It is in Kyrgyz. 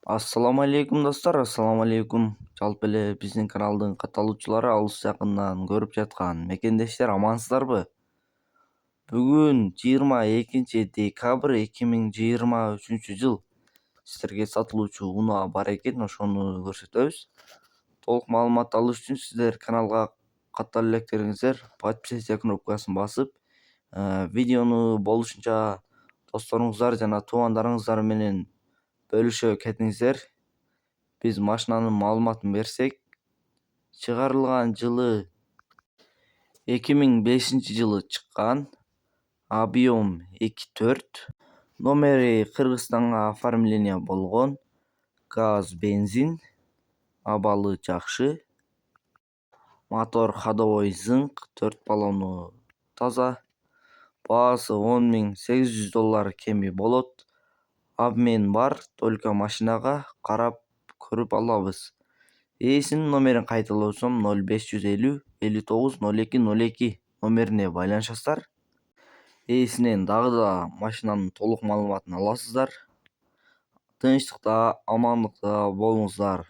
Ассаламу алейкум достор, ассаламу алейкум. Жалпы эле биздин каналдын катталуучулары алыс жакындан көрүп жаткан мекендештер амансыздарбы? Бүгүн 22 декабрь 2023 жыл. Сиздерге сатылуучу унаа бар экен, ошону көрсөтөбүз. Толук маалымат алыш үчүн сиздер каналга каттала электериңиздер, подписаться кнопкасын басып, видеону болушунча досторуңуздар жана туугандарыңыздар менен бөлүшө кетиңиздер. Биз машинанын маалыматын берсек, чыгарылган жылы 2005-жылы чыккан, объем 2.4, номери Кыргызстанга оформление болгон, газ, бензин, абалы жакшы, мотор ходовой зынк, 4 баллону таза, баасы $10.800 кеми болот. Обмен бар, только машинага карап көрүп алабыз. Ээсинин номерин кайталоосом 0550 59 02 02 номерине байланышасыздар. Ээсинен дагы да машинанын толук маалыматын аласыздар. Тынчтыкта, амандыкта болуңуздар.